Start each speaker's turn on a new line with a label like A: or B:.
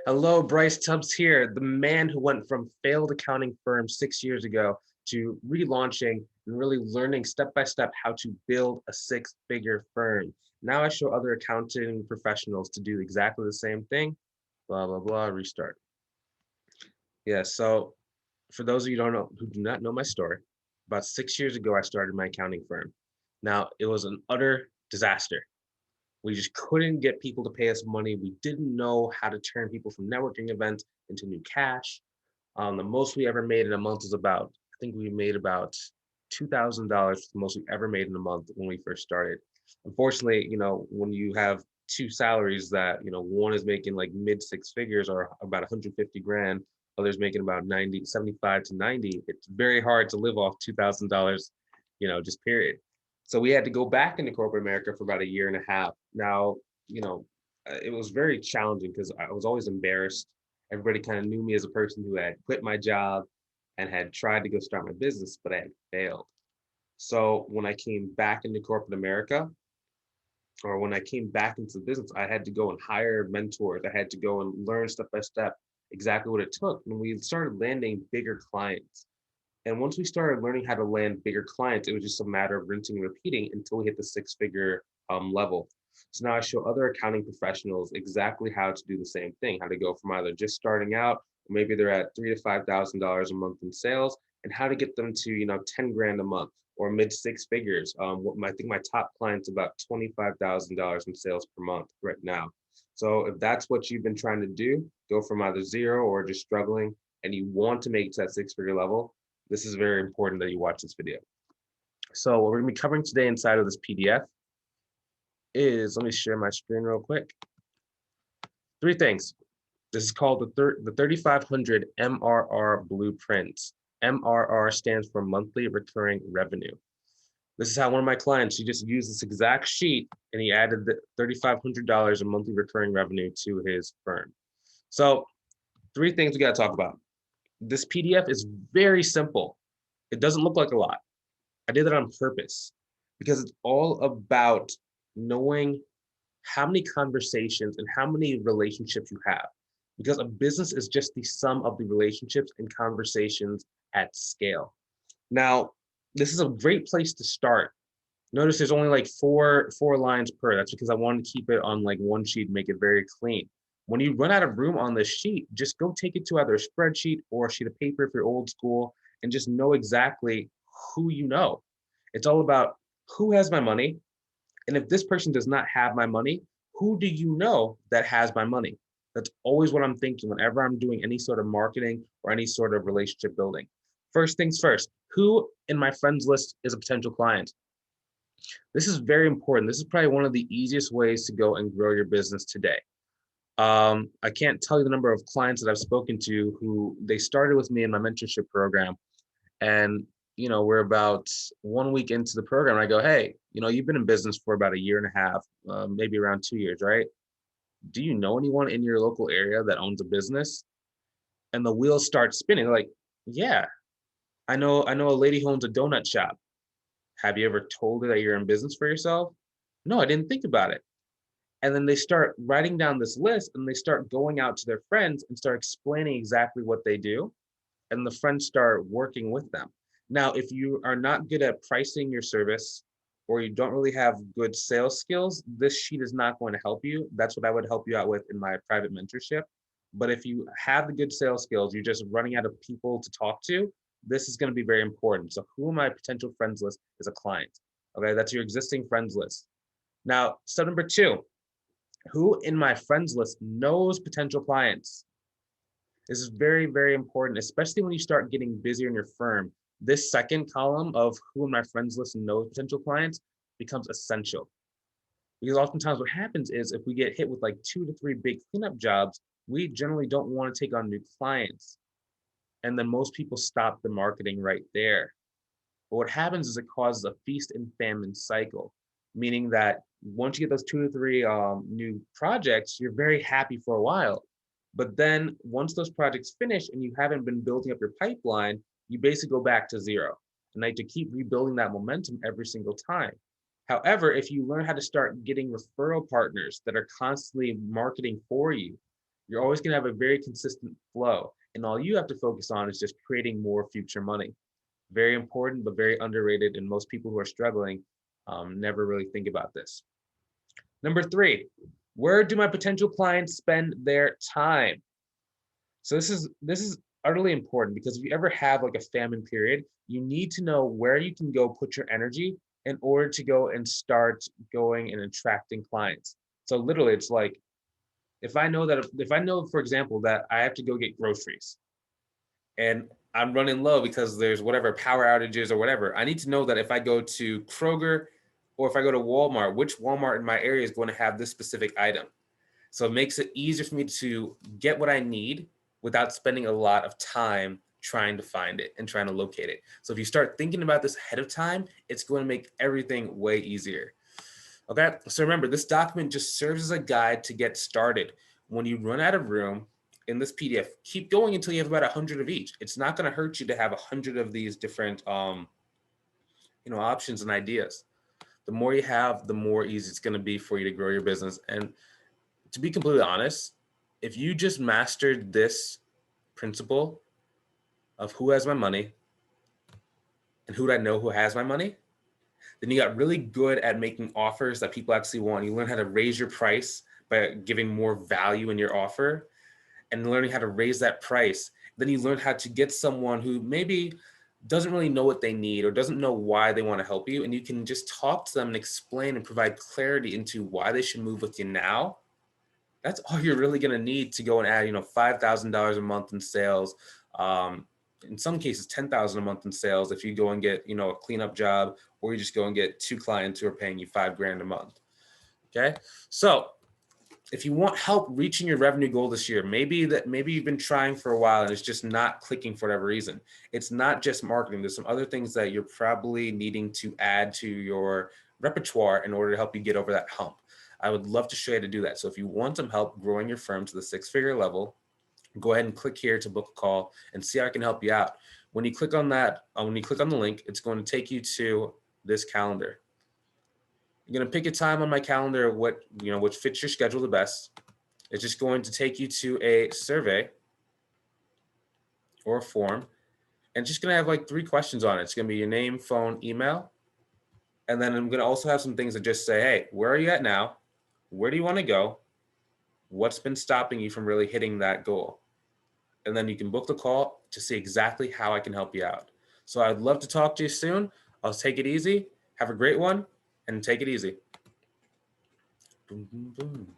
A: Hello, Bryce Tubbs here, the man who went from failed accounting firm 6 years ago to relaunching and really learning step by step how to build a six-figure firm. Now I show other accounting professionals to do exactly the same thing. Blah, blah, blah, restart. Yeah, so for those of you who do not know my story, about 6 years ago, I started my accounting firm. Now, it was an utter disaster. We just couldn't get people to pay us money. We didn't know how to turn people from networking events into new cash. The most we ever made in a month was I think we made about $2,000, the most we ever made in a month when we first started. Unfortunately, when you have two salaries that, one is making like mid six figures or about 150 grand, others making about 90, 75 to 90, it's very hard to live off $2,000, just period. So we had to go back into corporate America for about a year and a half. Now, it was very challenging because I was always embarrassed. Everybody kind of knew me as a person who had quit my job and had tried to go start my business, but I had failed. So when I came back into corporate America, or when I came back into the business, I had to go and hire mentors. I had to go and learn step by step exactly what it took. And we started landing bigger clients. And once we started learning how to land bigger clients, it was just a matter of rinsing and repeating until we hit the six-figure level. So now I show other accounting professionals exactly how to do the same thing, how to go from either just starting out, or maybe they're at $3,000 to $5,000 a month in sales, and how to get them to 10 grand a month or mid six figures. I think my top client's about $25,000 in sales per month right now. So if that's what you've been trying to do, go from either zero or just struggling, and you want to make it to that six-figure level, this is very important that you watch this video. So what we're going to be covering today inside of this PDF is, let me share my screen real quick. Three things. This is called the 3,500 MRR blueprints. MRR stands for monthly recurring revenue. This is how one of my clients, he just used this exact sheet and he added the $3,500 in monthly recurring revenue to his firm. So three things we got to talk about. This PDF is very simple. It doesn't look like a lot. I did that on purpose because it's all about knowing how many conversations and how many relationships you have. Because a business is just the sum of the relationships and conversations at scale. Now, this is a great place to start. Notice there's only like four lines per. That's because I wanted to keep it on like one sheet, make it very clean. When you run out of room on this sheet, just go take it to either a spreadsheet or a sheet of paper if you're old school and just know exactly who you know. It's all about who has my money. And if this person does not have my money, who do you know that has my money? That's always what I'm thinking whenever I'm doing any sort of marketing or any sort of relationship building. First things first, who in my friends list is a potential client? This is very important. This is probably one of the easiest ways to go and grow your business today. I can't tell you the number of clients that I've spoken to who they started with me in my mentorship program. And, we're about 1 week into the program. And I go, hey, you've been in business for about a year and a half, maybe around 2 years, right? Do you know anyone in your local area that owns a business? And the wheels start spinning. They're like, yeah, I know a lady who owns a donut shop. Have you ever told her that you're in business for yourself? No, I didn't think about it. And then they start writing down this list and they start going out to their friends and start explaining exactly what they do. And the friends start working with them. Now, if you are not good at pricing your service or you don't really have good sales skills, this sheet is not going to help you. That's what I would help you out with in my private mentorship. But if you have the good sales skills, you're just running out of people to talk to, this is going to be very important. So who in my potential friends list is a client? Okay, that's your existing friends list. Now, step number two, who in my friends list knows potential clients? This is very, very important, especially when you start getting busier in your firm. This second column of who in my friends list knows potential clients becomes essential. Because oftentimes what happens is if we get hit with like 2 to 3 big cleanup jobs, we generally don't want to take on new clients. And then most people stop the marketing right there. But what happens is it causes a feast and famine cycle, meaning that once you get those 2 to 3 new projects, you're very happy for a while. But then once those projects finish and you haven't been building up your pipeline, you basically go back to zero. And you have to keep rebuilding that momentum every single time. However, if you learn how to start getting referral partners that are constantly marketing for you, You're always going to have a very consistent flow. And all you have to focus on is just creating more future money. Very important, but very underrated. And most people who are struggling never really think about this. Number 3, where do my potential clients spend their time? So this is utterly important, because if you ever have like a famine period, you need to know where you can go put your energy in order to go and start going and attracting clients. So literally, it's like, if I know, for example, that I have to go get groceries and I'm running low because there's whatever power outages or whatever, I need to know that if I go to Kroger or if I go to Walmart, which Walmart in my area is going to have this specific item. So it makes it easier for me to get what I need without spending a lot of time trying to find it and trying to locate it. So if you start thinking about this ahead of time, it's going to make everything way easier. Okay, so remember, this document just serves as a guide to get started. When you run out of room in this PDF, keep going until you have about 100 of each. It's not going to hurt you to have 100 of these different options and ideas. The more you have, the more easy it's going to be for you to grow your business. And to be completely honest, if you just mastered this principle of who has my money and who do I know who has my money, then you got really good at making offers that people actually want. You learn how to raise your price by giving more value in your offer and learning how to raise that price. Then you learn how to get someone who maybe doesn't really know what they need or doesn't know why they want to help you. And you can just talk to them and explain and provide clarity into why they should move with you now. That's all you're really going to need to go and add, $5,000 a month in sales. In some cases, $10,000 a month in sales if you go and get, a cleanup job, or you just go and get 2 clients who are paying you $5,000 a month. Okay. So if you want help reaching your revenue goal this year, maybe you've been trying for a while and it's just not clicking for whatever reason. It's not just marketing. There's some other things that you're probably needing to add to your repertoire in order to help you get over that hump. I would love to show you how to do that. So if you want some help growing your firm to the 6-figure level, go ahead and click here to book a call and see how I can help you out. When you click on that, when you click on the link, it's going to take you to this calendar. You're going to pick a time on my calendar, which fits your schedule the best. It's just going to take you to a survey or a form, and it's just going to have like 3 questions on it. It's going to be your name, phone, email. And then I'm going to also have some things that just say, hey, where are you at now? Where do you want to go? What's been stopping you from really hitting that goal? And then you can book the call to see exactly how I can help you out. So I'd love to talk to you soon. I'll take it easy. Have a great one and take it easy. Boom, boom, boom.